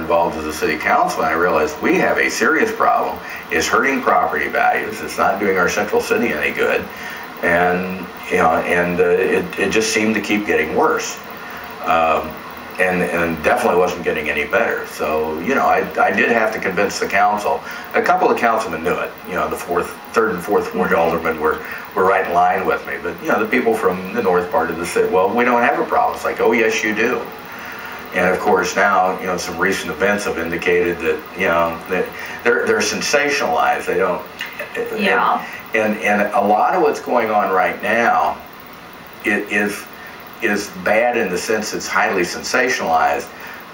involved as a city council, and I realized we have a serious problem. It's hurting property values. It's not doing our central city any good, and it just seemed to keep getting worse, and definitely wasn't getting any better. So I did have to convince the council. A couple of councilmen knew it. The third and fourth ward aldermen were right in line with me, but the people from the north part of the city, well, we don't have a problem. It's like, oh yes, you do. And of course now, some recent events have indicated that, that they're sensationalized. They don't. Yeah. And a lot of what's going on right now is bad in the sense it's highly sensationalized.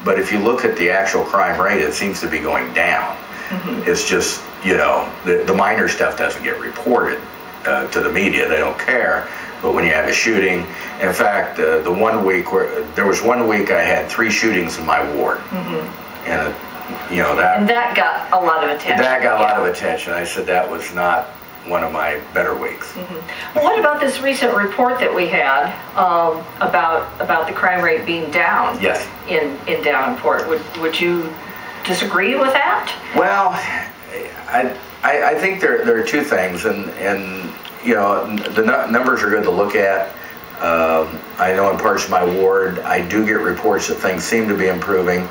But if you look at the actual crime rate, it seems to be going down. Mm-hmm. It's just, the minor stuff doesn't get reported to the media. They don't care. But when you have a shooting, in fact, there was 1 week I had 3 shootings in my ward, mm-hmm. and that got a lot of attention. That got a lot of attention. I said that was not one of my better weeks. Mm-hmm. Well, what about this recent report that we had about the crime rate being down? Yes. In Davenport, would you disagree with that? Well, I think there are two things, and the numbers are good to look at. I know in parts of my ward, I do get reports that things seem to be improving.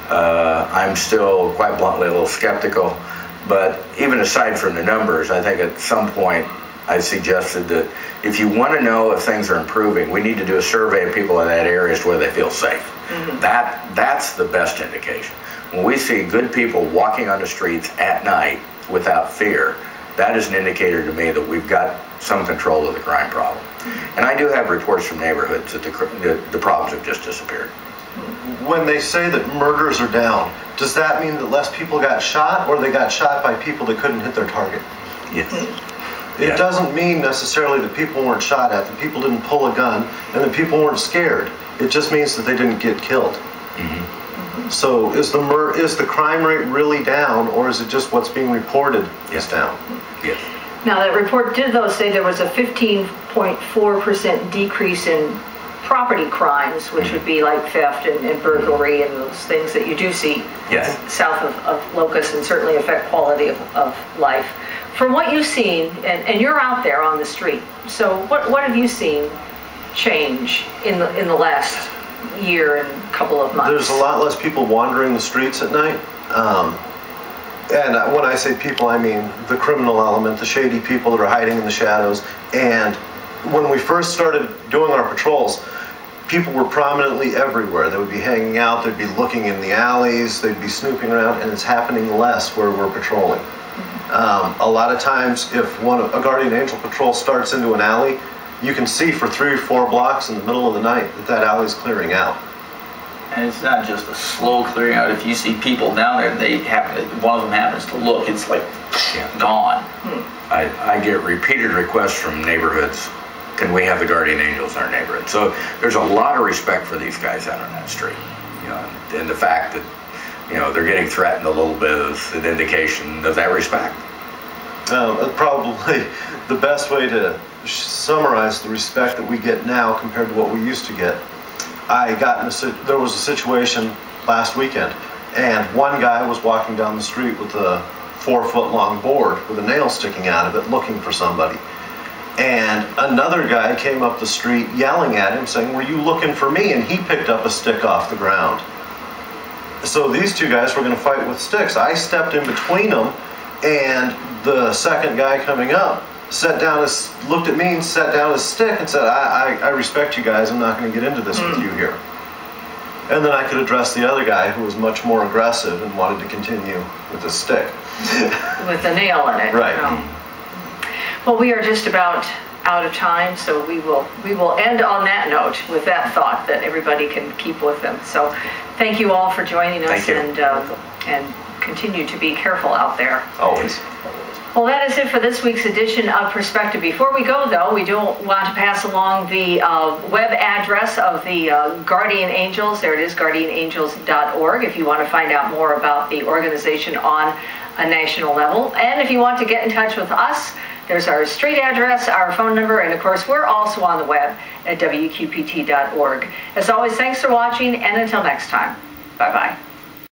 I'm still, quite bluntly, a little skeptical. But even aside from the numbers, I think at some point I suggested that if you want to know if things are improving, we need to do a survey of people in that area as to whether they feel safe. Mm-hmm. That's the best indication. When we see good people walking on the streets at night without fear, that is an indicator to me that we've got some control of the crime problem. And I do have reports from neighborhoods that the problems have just disappeared. When they say that murders are down, does that mean that less people got shot, or they got shot by people that couldn't hit their target? Yes. It doesn't mean necessarily that people weren't shot at, that people didn't pull a gun, and that people weren't scared. It just means that they didn't get killed. Mm-hmm. So is the crime rate really down, or is it just what's being reported is down? Yes. Now that report did though say there was a 15.4% decrease in property crimes, which would be like theft and burglary and those things that you do see south of Locust and certainly affect quality of life. From what you've seen, and you're out there on the street, so what have you seen change in the last year and couple of months? There's a lot less people wandering the streets at night. And when I say people, I mean the criminal element, the shady people that are hiding in the shadows. And when we first started doing our patrols, people were prominently everywhere. They would be hanging out, they'd be looking in the alleys, they'd be snooping around, and it's happening less where we're patrolling. A lot of times, if a Guardian Angel patrol starts into an alley, you can see for 3 or 4 blocks in the middle of the night that alley's clearing out. And it's not just a slow clearing out. If you see people down there, one of them happens to look, it's like gone. I get repeated requests from neighborhoods, can we have the Guardian Angels in our neighborhood? So there's a lot of respect for these guys out on that street. And the fact that they're getting threatened a little bit is an indication of that respect. Probably the best way to summarize the respect that we get now compared to what we used to get. There was a situation last weekend, and one guy was walking down the street with a 4-foot-long board with a nail sticking out of it, looking for somebody. And another guy came up the street yelling at him, saying, "Were you looking for me?" And he picked up a stick off the ground. So these two guys were going to fight with sticks. I stepped in between them, and the second guy coming up looked at me and set down his stick and said, I respect you guys, I'm not going to get into this with you here. And then I could address the other guy who was much more aggressive and wanted to continue with his stick. With the nail in it. Right. Well, we are just about out of time, so we will end on that note with that thought that everybody can keep with them. So thank you all for joining us, and continue to be careful out there. Always. Well, that is it for this week's edition of Perspective. Before we go, though, we do want to pass along the web address of the Guardian Angels. There it is, guardianangels.org, if you want to find out more about the organization on a national level. And if you want to get in touch with us, there's our street address, our phone number, and of course, we're also on the web at wqpt.org. As always, thanks for watching, and until next time, bye-bye.